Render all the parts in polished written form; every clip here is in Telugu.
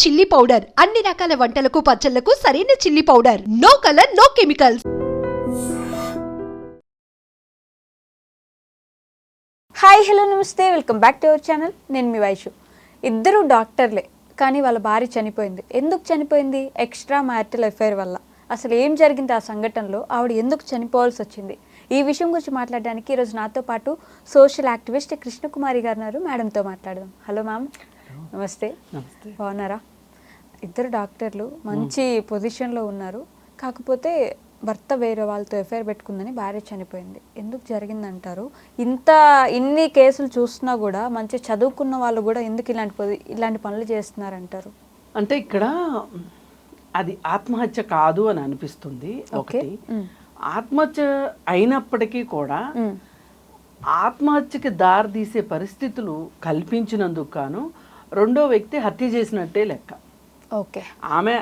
చిల్లీ పౌడర్ అన్ని రకాల వంటలకు పచ్చళ్లకు సరైన chilli powder. No colour, no chemicals. Hi hello నమస్తే, welcome back to our channel. నేను మీ వైషు. ఇద్దరు డాక్టర్లే, కానీ వాళ్ళ భార్య చనిపోయింది. ఎందుకు చనిపోయింది? ఎక్స్ట్రా మ్యారిటల్ అఫైర్ వల్ల. అసలు ఏం జరిగింది ఆ సంఘటనలో? ఆవిడ ఎందుకు చనిపోవాల్సి వచ్చింది? ఈ విషయం గురించి మాట్లాడడానికి ఈరోజు నాతో పాటు సోషల్ యాక్టివిస్ట్ కృష్ణకుమారి గారు ఉన్నారు. మేడంతో మాట్లాడదాం. హలో మ్యామ్, నమస్తే. బాగున్నారా? ఇద్దరు డాక్టర్లు మంచి పొజిషన్లో ఉన్నారు. కాకపోతే భర్త వేరే వాళ్ళతో ఎఫ్ఐఆర్ పెట్టుకుందని భార్య చనిపోయింది. ఎందుకు జరిగిందంటారు? ఇన్ని కేసులు చూస్తున్నా కూడా మంచి చదువుకున్న వాళ్ళు కూడా ఎందుకు ఇలాంటి పనులు చేస్తున్నారంటారు? అంటే ఇక్కడ అది ఆత్మహత్య కాదు అని అనిపిస్తుంది. ఒకటి, ఆత్మహత్య అయినప్పటికీ కూడా ఆత్మహత్యకి దారి తీసే పరిస్థితులు కల్పించినందుకు గాను రెండో వ్యక్తి హత్య చేసినట్టే లెక్క. ఓకే, ఆమె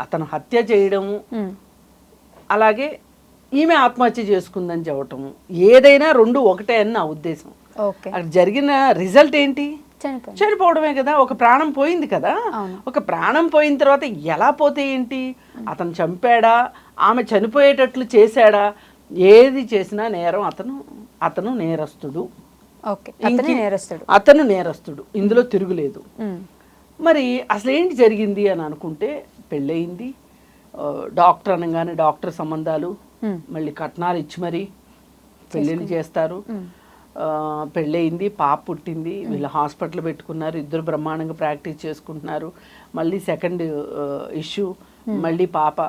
అతను హత్య చేయడము, అలాగే ఈమె ఆత్మహత్య చేసుకుందని చెప్పటము, ఏదైనా రెండు ఒకటే అని నా ఉద్దేశం. అక్కడ జరిగిన రిజల్ట్ ఏంటి? చనిపోవడమే కదా. ఒక ప్రాణం పోయింది కదా. ఒక ప్రాణం పోయిన తర్వాత ఎలా పోతే ఏంటి? అతను చంపాడా, ఆమె చనిపోయేటట్లు చేశాడా? ఏది చేసినా నేరం. అతను నేరస్తుడు. అతను నేరస్తుడు, ఇందులో తిరుగులేదు. మరి అసలు ఏంటి జరిగింది అని అనుకుంటే, పెళ్ళయింది, డాక్టర్ అనగానే డాక్టర్ సంబంధాలు, మళ్ళీ కట్నాలు ఇచ్చి మరి పెళ్ళిళ్ళు చేస్తారు. పెళ్ళయింది, పాప పుట్టింది, వీళ్ళు హాస్పిటల్ పెట్టుకున్నారు, ఇద్దరు బ్రహ్మాండంగా ప్రాక్టీస్ చేసుకుంటున్నారు. మళ్ళీ సెకండ్ ఇష్యూ, మళ్ళీ పాప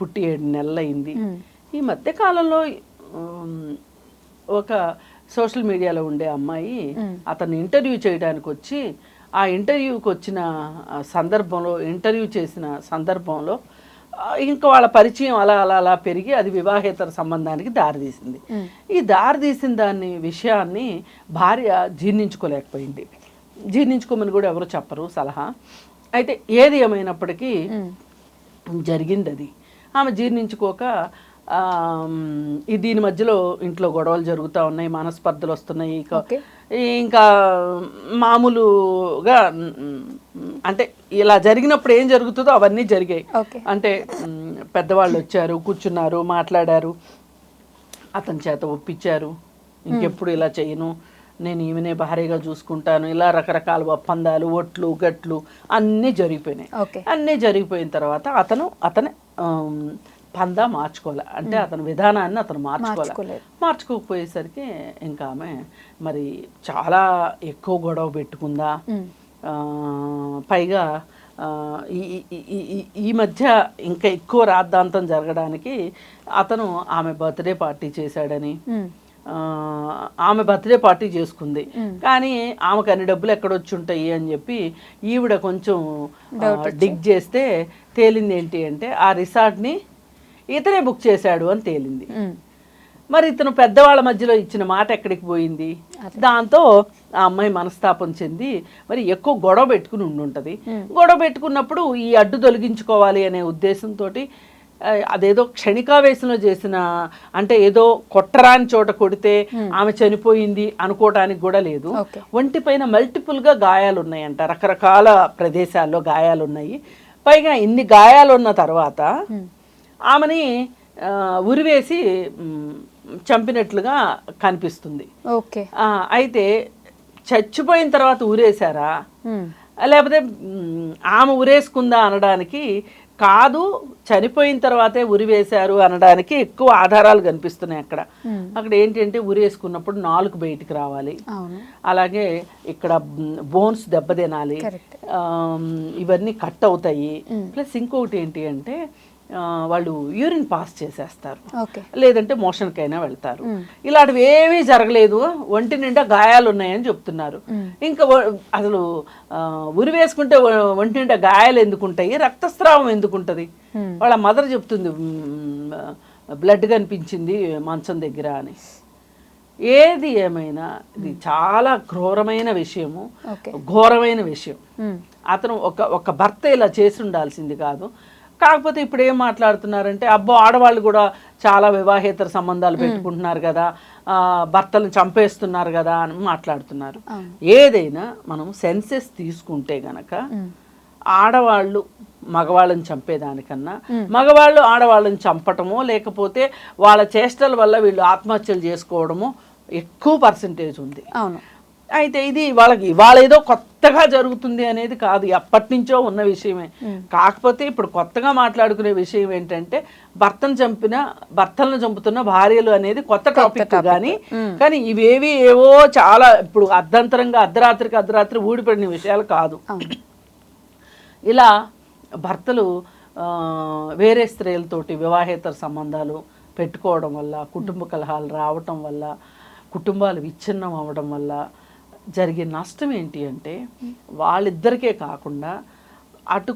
పుట్టి 7 నెలలు అయింది. ఈ మధ్య కాలంలో ఒక సోషల్ మీడియాలో ఉండే అమ్మాయి అతను ఇంటర్వ్యూ చేయడానికి వచ్చి, ఆ ఇంటర్వ్యూకి వచ్చిన సందర్భంలో, ఇంటర్వ్యూ చేసిన సందర్భంలో ఇంకా వాళ్ళ పరిచయం అలా అలా అలా పెరిగి అది వివాహేతర సంబంధానికి దారితీసింది. ఈ దారితీసిన విషయాన్ని భార్య జీర్ణించుకోలేకపోయింది. జీర్ణించుకోమని కూడా ఎవరు చెప్పరు సలహా. అయితే ఏది ఏమైనప్పటికీ జరిగింది అది. ఆమె జీర్ణించుకోక దీని మధ్యలో ఇంట్లో గొడవలు జరుగుతూ ఉన్నాయి, మనస్పర్ధలు వస్తున్నాయి. ఇంకా మామూలుగా అంటే ఇలా జరిగినప్పుడు ఏం జరుగుతుందో అవన్నీ జరిగాయి. అంటే పెద్దవాళ్ళు వచ్చారు, కూర్చున్నారు, మాట్లాడారు, అతని చేత ఒప్పించారు, ఇంకెప్పుడు ఇలా చేయను, నేను ఈమెనే భారీగా చూసుకుంటాను, ఇలా రకరకాల ఒప్పందాలు, ఒట్లు గట్లు అన్నీ జరిగిపోయినాయి. అన్నీ జరిగిపోయిన తర్వాత అతను పందా మార్చుకోవాలి. అంటే అతని విధానాన్ని అతను మార్చుకోకపోయేసరికి ఇంకా ఆమె మరి చాలా ఎక్కువ గొడవ పెట్టుకుందా. పైగా ఈ మధ్య ఇంకా ఎక్కువ రాద్ధాంతం జరగడానికి అతను ఆమె బర్త్డే పార్టీ చేశాడని, ఆమె బర్త్డే పార్టీ చేసుకుంది, కానీ ఆమెకు అన్ని డబ్బులు ఎక్కడొచ్చి ఉంటాయి అని చెప్పి ఈవిడ కొంచెం డిగ్ చేస్తే తేలింది ఏంటి అంటే ఆ రిసార్ట్ని ఇతనే బుక్ చేశాడు అని తేలింది. మరి ఇతను పెద్దవాళ్ళ మధ్యలో ఇచ్చిన మాట ఎక్కడికి పోయింది? దాంతో ఆ అమ్మాయి మనస్తాపం చెంది మరి ఎక్కువ గొడవ పెట్టుకుని ఉండుంటది. గొడవ పెట్టుకున్నప్పుడు ఈ అడ్డు తొలగించుకోవాలి అనే ఉద్దేశంతో అదేదో క్షణికావేశంలో చేసిన, అంటే ఏదో కొట్టరాని చోట కొడితే ఆమె చనిపోయింది అనుకోవటానికి కూడా లేదు. ఒంటిపైన మల్టిపుల్గా గాయాలు ఉన్నాయంట, రకరకాల ప్రదేశాల్లో గాయాలు ఉన్నాయి. పైగా ఇన్ని గాయాలు ఉన్న తర్వాత ఆమెని ఉరివేసి చంపినట్లుగా కనిపిస్తుంది. అయితే చచ్చిపోయిన తర్వాత ఊరేశారా, లేకపోతే ఆమె ఉరేసుకుందా అనడానికి కాదు, చనిపోయిన తర్వాతే ఉరివేశారు అనడానికి ఎక్కువ ఆధారాలు కనిపిస్తున్నాయి. అక్కడ ఏంటంటే ఉరేసుకున్నప్పుడు నాలుగు బయటికి రావాలి, అలాగే ఇక్కడ బోన్స్ దెబ్బతినాలి, ఇవన్నీ కట్ అవుతాయి. ప్లస్ ఇంకొకటి ఏంటి అంటే వాళ్ళు యూరిన్ పాస్ చేసేస్తారు, లేదంటే మోషన్కైనా వెళ్తారు. ఇలాంటివి ఏమీ జరగలేదు, ఒంటి నిండా గాయాలు ఉన్నాయని చెప్తున్నారు. ఇంకా అసలు ఉరి వేసుకుంటే ఒంటి నిండా గాయాలు ఎందుకుంటాయి, రక్తస్రావం ఎందుకుంటుంది? వాళ్ళ మదర్ చెప్తుంది బ్లడ్ కనిపించింది మంచం దగ్గర అని. ఏది ఏమైనా ఇది చాలా ఘోరమైన విషయము, ఘోరమైన విషయం. అతను ఒక భర్త ఇలా చేసి ఉండాల్సింది కాదు. కాకపోతే ఇప్పుడు ఏం మాట్లాడుతున్నారంటే, అబ్బో ఆడవాళ్ళు కూడా చాలా వివాహేతర సంబంధాలు పెట్టుకుంటున్నారు కదా, భర్తలను చంపేస్తున్నారు కదా అని మాట్లాడుతున్నారు. ఏదైనా మనం సెన్సెస్ తీసుకుంటే గనక ఆడవాళ్ళు మగవాళ్ళని చంపేదానికన్నా మగవాళ్ళు ఆడవాళ్ళని చంపటమో లేకపోతే వాళ్ళ చేష్టల వల్ల వీళ్ళు ఆత్మహత్యలు చేసుకోవడమో ఎక్కువ పర్సంటేజ్ ఉంది. అవును. అయితే ఇది వాళ్ళ ఏదో కొత్తగా జరుగుతుంది అనేది కాదు, ఎప్పటి నుంచో ఉన్న విషయమే. కాకపోతే ఇప్పుడు కొత్తగా మాట్లాడుకునే విషయం ఏంటంటే భర్తలను చంపుతున్న భార్యలు అనేది కొత్త టాపిక్ కానీ ఇవేవి ఏవో చాలా ఇప్పుడు అర్ధరాత్రికి ఊడిపడిన విషయాలు కాదు. ఇలా భర్తలు వేరే స్త్రీలతోటి వివాహేతర సంబంధాలు పెట్టుకోవడం వల్ల, కుటుంబ కలహాలు రావటం వల్ల, కుటుంబాలు విచ్ఛిన్నం అవ్వడం వల్ల జరిగే నష్టం ఏంటి అంటే వాళ్ళిద్దరికే కాకుండా అటు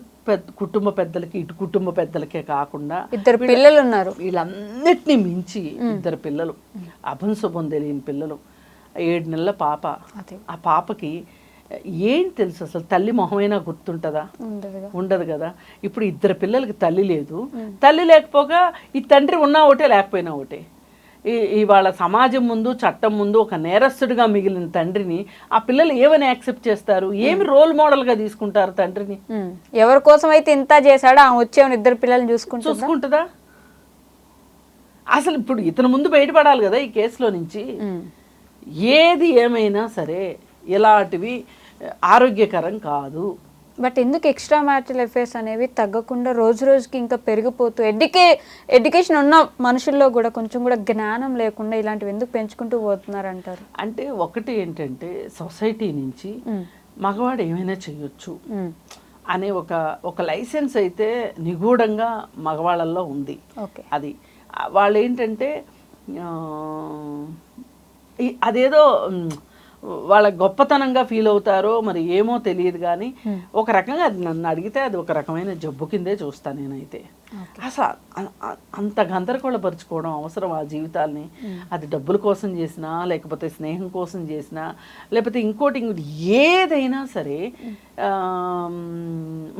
కుటుంబ పెద్దలకి ఇటు కుటుంబ పెద్దలకే కాకుండా 2 పిల్లలు ఉన్నారు. వీళ్ళన్నిటినీ మించి 2 పిల్లలు, అభంశుభం తెలియని పిల్లలు, 7 నెలల పాప. ఆ పాపకి ఏం తెలుసు అసలు? తల్లి మొహమైనా గుర్తుంటుందా? ఉండదు కదా. ఇప్పుడు 2 పిల్లలకి తల్లి లేదు. తల్లి లేకపోగా ఈ తండ్రి ఉన్నా ఒకటే లేకపోయినా ఒకటే. ఇవాళ సమాజం ముందు చట్టం ముందు ఒక నేరస్తుడిగా మిగిలిన తండ్రిని ఆ పిల్లలు ఏమని యాక్సెప్ట్ చేస్తారు? ఏమి రోల్ మోడల్గా తీసుకుంటారు తండ్రిని? ఎవరి కోసం అయితే ఇంత చేశాడో ఆమె వచ్చేవని 2 పిల్లల్ని చూసుకుంటుందా? అసలు ఇప్పుడు ఇతను ముందు బయటపడాలి కదా ఈ కేసులో నుంచి. ఏది ఏమైనా సరే ఇలాంటివి ఆరోగ్యకరం కాదు. బట్ ఎందుకు ఎక్స్ట్రా మ్యారిటల్ అఫైర్స్ అనేవి తగ్గకుండా రోజు రోజుకి ఇంకా పెరిగిపోతూ ఎడ్యుకేషన్ ఉన్న మనుషుల్లో కూడా కొంచెం కూడా జ్ఞానం లేకుండా ఇలాంటివి ఎందుకు పెంచుకుంటూ పోతున్నారు అంటారు? అంటే ఒకటి ఏంటంటే సొసైటీ నుంచి మగవాడు ఏమైనా చేయొచ్చు అనే ఒక లైసెన్స్ అయితే నిగూఢంగా మగవాళ్ళల్లో ఉంది. అది వాళ్ళు ఏంటంటే అదేదో వాళ్ళ గొప్పతనంగా ఫీల్ అవుతారో మరి ఏమో తెలియదు కానీ ఒక రకంగా అది నన్ను అడిగితే అది ఒక రకమైన జబ్బు కిందే చూస్తాను నేనైతే. అసలు అంత గందరగోళపరుచుకోవడం అవసరం ఆ జీవితాల్ని? అది డబ్బుల కోసం చేసినా లేకపోతే స్నేహం కోసం చేసినా లేకపోతే ఇంకోటి ఏదైనా సరే.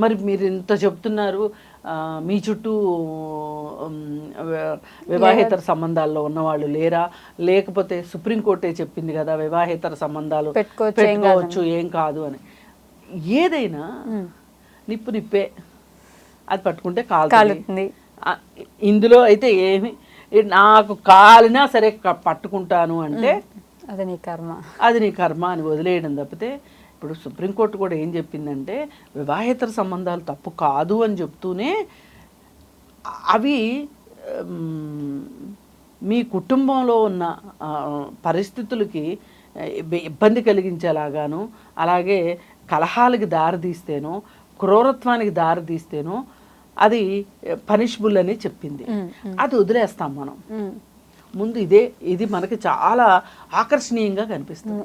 మరి మీరు ఇంత చెప్తున్నారు, మీ చుట్టూ వివాహేతర సంబంధాల్లో ఉన్నవాళ్ళు లేరా? లేకపోతే సుప్రీంకోర్టే చెప్పింది కదా వివాహేతర సంబంధాలు పెట్టుకోవచ్చు ఏం కాదు అని. ఏదైనా నిప్పే, అది పట్టుకుంటే కాలుతుంది. ఇందులో అయితే ఏమి నాకు కాలినా సరే పట్టుకుంటాను అంటే అది నీ కర్మ అని వదిలేయడం తప్పితే. ఇప్పుడు సుప్రీంకోర్టు కూడా ఏం చెప్పిందంటే వివాహేతర సంబంధాలు తప్పు కాదు అని చెప్తూనే అవి మీ కుటుంబంలో ఉన్న పరిస్థితులకి ఇబ్బంది కలిగించేలాగాను, అలాగే కలహాలకి దారితీస్తేనో క్రూరత్వానికి దారితీస్తేనో అది పనిషబుల్ అని చెప్పింది. అది వదిలేస్తాం మనం. ముందు ఇది మనకి చాలా ఆకర్షణీయంగా కనిపిస్తుంది,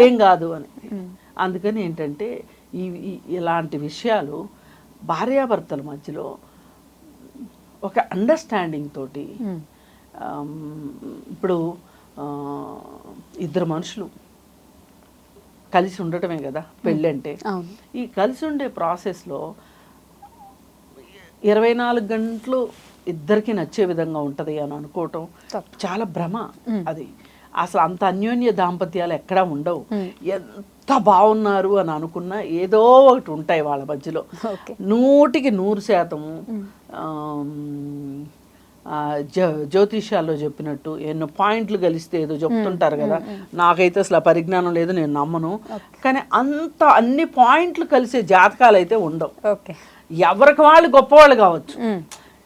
ఏం కాదు అని. అందుకని ఏంటంటే ఇలాంటి విషయాలు భార్యాభర్తల మధ్యలో ఒక అండర్స్టాండింగ్ తోటి, ఇప్పుడు 2 మనుషులు కలిసి ఉండటమే కదా పెళ్ళి అంటే. ఈ కలిసి ఉండే ప్రాసెస్లో 24 గంటలు ఇద్దరికి నచ్చే విధంగా ఉంటుంది అని అనుకోవటం చాలా భ్రమ. అది అసలు అంత అన్యోన్య దాంపత్యాలు ఎక్కడా ఉండవు. ఎంత బాగున్నారు అని అనుకున్నా ఏదో ఒకటి ఉంటాయి వాళ్ళ మధ్యలో. 100% జ్యోతిష్యాల్లో చెప్పినట్టు ఎన్నో పాయింట్లు కలిస్తే ఏదో చెప్తుంటారు కదా. నాకైతే అసలు పరిజ్ఞానం లేదు, నేను నమ్మను. కానీ అన్ని పాయింట్లు కలిసే జాతకాలు అయితే ఉండవు. ఎవరికి వాళ్ళు గొప్పవాళ్ళు కావచ్చు,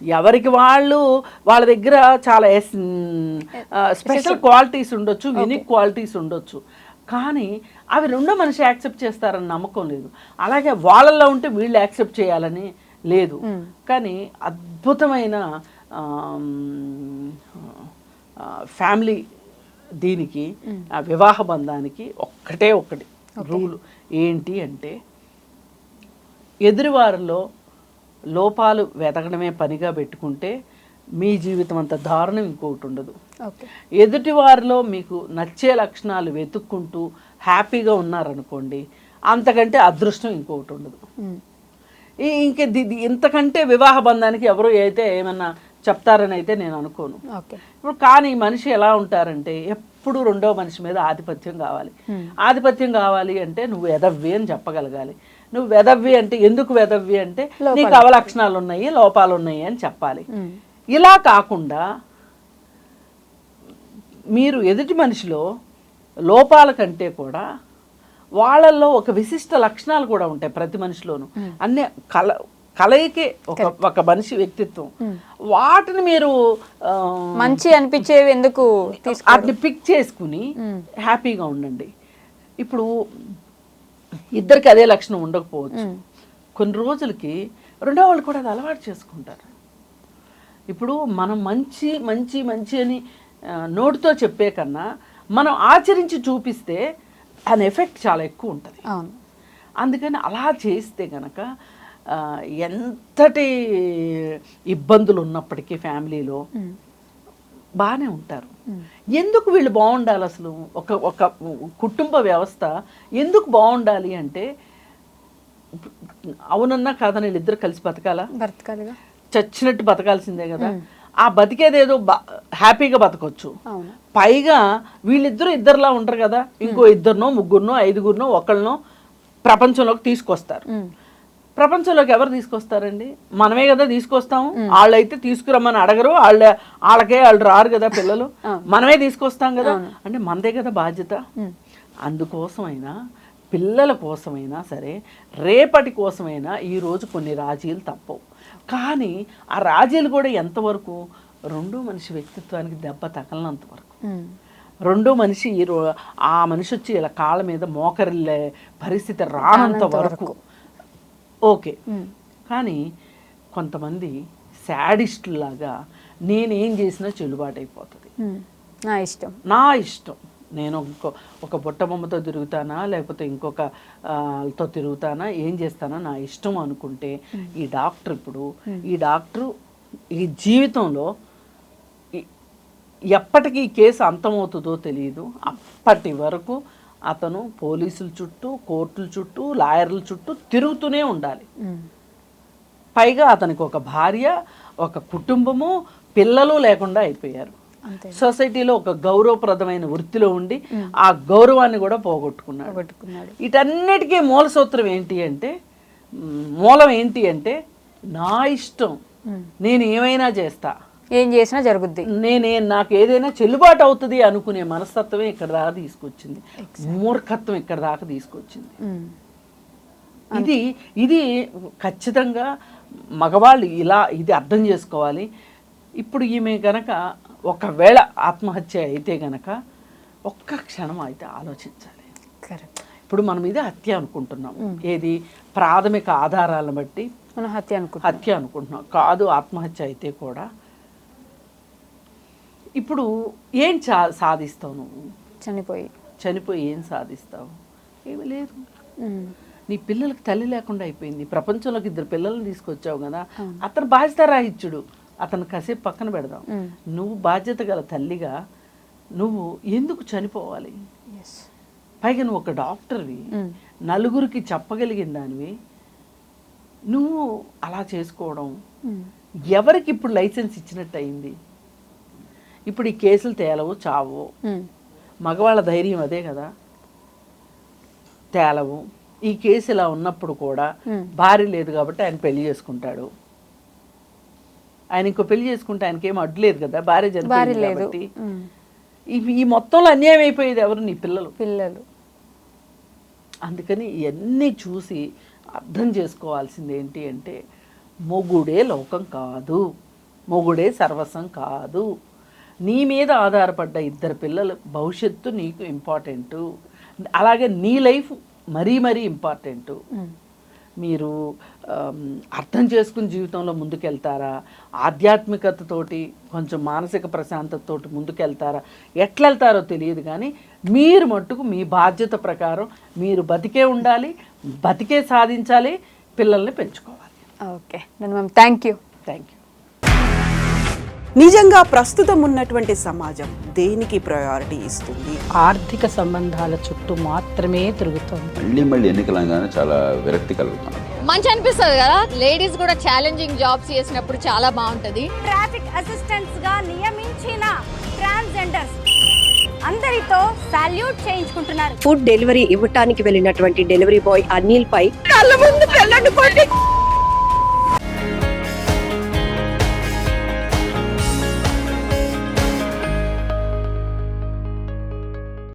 ఎవరికి వాళ్ళ దగ్గర చాలా స్పెషల్ క్వాలిటీస్ ఉండొచ్చు, యూనిక్ క్వాలిటీస్ ఉండొచ్చు. కానీ అవి రెండో మనిషి యాక్సెప్ట్ చేస్తారని నమ్మకం లేదు. అలాగే వాళ్ళల్లో ఉంటే వీళ్ళు యాక్సెప్ట్ చేయాలని లేదు. కానీ అద్భుతమైన ఫ్యామిలీ దీనికి వివాహ బంధానికి ఒకటి రూల్ ఏంటి అంటే ఎదురువారిలో లోపాలు వెతకడమే పనిగా పెట్టుకుంటే మీ జీవితం అంత దారుణం ఇంకొకటి ఉండదు. ఎదుటి వారిలో మీకు నచ్చే లక్షణాలు వెతుక్కుంటూ హ్యాపీగా ఉన్నారనుకోండి, అంతకంటే అదృష్టం ఇంకొకటి ఉండదు. ఇంతకంటే వివాహ బంధానికి ఎవరు అయితే ఏమన్నా చెప్తారని అయితే నేను అనుకోను. ఇప్పుడు కానీ మనిషి ఎలా ఉంటారంటే ఎప్పుడు రెండో మనిషి మీద ఆధిపత్యం కావాలి. ఆధిపత్యం కావాలి అంటే నువ్వు ఎదవ్వి అని చెప్పగలగాలి. నువ్వు వెదవ్వి అంటే ఎందుకు వెదవ్వి అంటే నీకు అవలక్షణాలు ఉన్నాయి, లోపాలు ఉన్నాయి అని చెప్పాలి. ఇలా కాకుండా మీరు ఎదుటి మనిషిలో లోపాల కంటే కూడా వాళ్ళల్లో ఒక విశిష్ట లక్షణాలు కూడా ఉంటాయి ప్రతి మనిషిలోనూ. అన్నీ కలయికే ఒక మనిషి వ్యక్తిత్వం. వాటిని మీరు మంచి అనిపించేవి ఎందుకు వాటిని పిక్ చేసుకుని హ్యాపీగా ఉండండి. ఇప్పుడు ఇద్దరికి అదే లక్షణం ఉండకపోవచ్చు, కొన్ని రోజులకి రెండో వాళ్ళు కూడా అది అలవాటు చేసుకుంటారు. ఇప్పుడు మనం మంచి మంచి మంచి అని నోటితో చెప్పే కన్నా మనం ఆచరించి చూపిస్తే దాని ఎఫెక్ట్ చాలా ఎక్కువ ఉంటుంది. అందుకని అలా చేస్తే కనుక ఎంతటి ఇబ్బందులు ఉన్నప్పటికీ ఫ్యామిలీలో బాగానే ఉంటారు. ఎందుకు వీళ్ళు బాగుండాలి అసలు? ఒక కుటుంబ వ్యవస్థ ఎందుకు బాగుండాలి అంటే, అవునన్నా కాదని వీళ్ళిద్దరు కలిసి బతకాలిగా, చచ్చినట్టు బతకాల్సిందే కదా. ఆ బతికేదేదో హ్యాపీగా బతకొచ్చు. పైగా వీళ్ళిద్దరూ ఇద్దరులా ఉంటారు కదా, ఇంకో ఇద్దరినో ముగ్గురునో ఐదుగురినో ఒకళ్ళనో ప్రపంచంలోకి తీసుకొస్తారు. ప్రపంచంలోకి ఎవరు తీసుకొస్తారండి? మనమే కదా తీసుకొస్తాము. వాళ్ళైతే తీసుకురమ్మని అడగరు, వాళ్ళు రారు కదా పిల్లలు, మనమే తీసుకొస్తాం కదా. అంటే మనదే కదా బాధ్యత. అందుకోసమైనా పిల్లల కోసమైనా సరే, రేపటి కోసమైనా ఈరోజు కొన్ని రాజీలు తప్పవు. కానీ ఆ రాజీలు కూడా ఎంతవరకు? రెండో మనిషి వ్యక్తిత్వానికి దెబ్బ తగలనంత వరకు. రెండో మనిషి ఆ మనిషి వచ్చి ఇలా కాళ్ళ మీద మోకరిల్లే పరిస్థితి రానంత వరకు ఓకే. కానీ కొంతమంది శాడిస్టులాగా నేనేం చేసినా చెల్లుబాటు అయిపోతుంది, నా ఇష్టం, నేను ఒక బుట్టబొమ్మతో తిరుగుతానా లేకపోతే ఇంకొకతో తిరుగుతానా, ఏం చేస్తానా నా ఇష్టం అనుకుంటే ఈ డాక్టర్ ఈ జీవితంలో ఎప్పటికీ ఈ కేసు అంతమవుతుందో తెలియదు. అప్పటి వరకు అతను పోలీసుల చుట్టూ, కోర్టుల చుట్టూ, లాయర్ల చుట్టూ తిరుగుతూనే ఉండాలి. పైగా అతనికి ఒక భార్య, ఒక కుటుంబము, పిల్లలు లేకుండా అయిపోయారు. సొసైటీలో ఒక గౌరవప్రదమైన వృత్తిలో ఉండి ఆ గౌరవాన్ని కూడా పోగొట్టుకున్నాడు. వీటన్నిటికీ మూలం ఏంటి అంటే నా ఇష్టం, నేను ఏమైనా చేస్తా, ఏం చేసినా జరుగుద్ది, నాకు ఏదైనా చెల్లుబాటు అవుతుంది అనుకునే మనస్తత్వమే ఇక్కడ దాకా తీసుకొచ్చింది. మూర్ఖత్వం ఇక్కడ దాకా తీసుకొచ్చింది. ఇది ఖచ్చితంగా మగవాళ్ళు ఇది అర్థం చేసుకోవాలి. ఇప్పుడు ఈమె గనక ఒకవేళ ఆత్మహత్య అయితే గనక ఒక్క క్షణం అయితే ఆలోచించాలి. ఇప్పుడు మనం ఇది హత్య అనుకుంటున్నాం, ఏది ప్రాథమిక ఆధారాలను బట్టి మనం హత్య అనుకుంటున్నాం, కాదు ఆత్మహత్య అయితే కూడా. ఇప్పుడు ఏం సాధిస్తావు నువ్వు? చనిపోయి ఏం సాధిస్తావు? ఏమి లేదు. నీ పిల్లలకి తల్లి లేకుండా అయిపోయింది. ప్రపంచంలోకి 2 పిల్లల్ని తీసుకొచ్చావు కదా, అతను బాధ్యత రాహిత్యుడు, అతను కాసేపు పక్కన పెడదాం. నువ్వు బాధ్యత గల తల్లిగా నువ్వు ఎందుకు చనిపోవాలి? పైగా నువ్వు ఒక డాక్టర్వి, నలుగురికి చెప్పగలిగిన దానివి, నువ్వు అలా చేసుకోవడం ఎవరికి ఇప్పుడు లైసెన్స్ ఇచ్చినట్టు అయింది? ఇప్పుడు ఈ కేసులు తేలవు, చావు. మగవాళ్ళ ధైర్యం అదే కదా, తేలవు. ఈ కేసు ఇలా ఉన్నప్పుడు కూడా భార్య లేదు కాబట్టి ఆయన పెళ్లి చేసుకుంటాడు. ఆయన ఇంకో పెళ్లి చేసుకుంటే ఆయనకేం అడ్డు లేదు కదా, భార్య చనిపోయింది కాబట్టి. ఈ మొత్తంలో అన్యాయం అయిపోయేది ఎవరు? నీ పిల్లలు. అందుకని ఇవన్నీ చూసి అర్థం చేసుకోవాల్సింది ఏంటి అంటే, మొగుడే లోకం కాదు, మొగుడే సర్వస్వం కాదు. నీ మీద ఆధారపడ్డ 2 పిల్లల భవిష్యత్తు నీకు ఇంపార్టెంటు. అలాగే నీ లైఫ్ మరీ ఇంపార్టెంటు. మీరు అర్థం చేసుకుని జీవితంలో ముందుకెళ్తారా, ఆధ్యాత్మికతతోటి కొంచెం మానసిక ప్రశాంతతతోటి ముందుకెళ్తారా, ఎట్లా వెళ్తారో తెలియదు. కానీ మీరు మట్టుకు మీ బాధ్యత ప్రకారం మీరు బతికే ఉండాలి, బతికే సాధించాలి, పిల్లల్ని పెంచుకోవాలి. Okay ma'am, thank you. నిజంగా ప్రస్తుతం ఉన్నటువంటి సమాజం దేనికి ప్రయారిటీ ఇస్తుంది? ఆర్థిక సంబంధాల చుట్టూ మాత్రమే తిరుగుతుంది. మళ్ళీ ఎన్నికలంగానే చాలా విరక్తి కలుగుతున్నాం. మంచి అనిపిస్తుంది కదా, లేడీస్ కూడా ఛాలెంజింగ్ జాబ్స్ చేసినప్పుడు చాలా బాగుంటది. ట్రాఫిక్ అసిస్టెంట్స్ గా నియమించిన ట్రాన్స్జెండర్స్ అందరితో సాల్యూట్ చేయించుకుంటున్నారు. ఫుడ్ డెలివరీ ఇవ్వటానికి వెళ్ళినటువంటి డెలివరీ బాయ్ అనిల్ పై కళ్ళ ముందు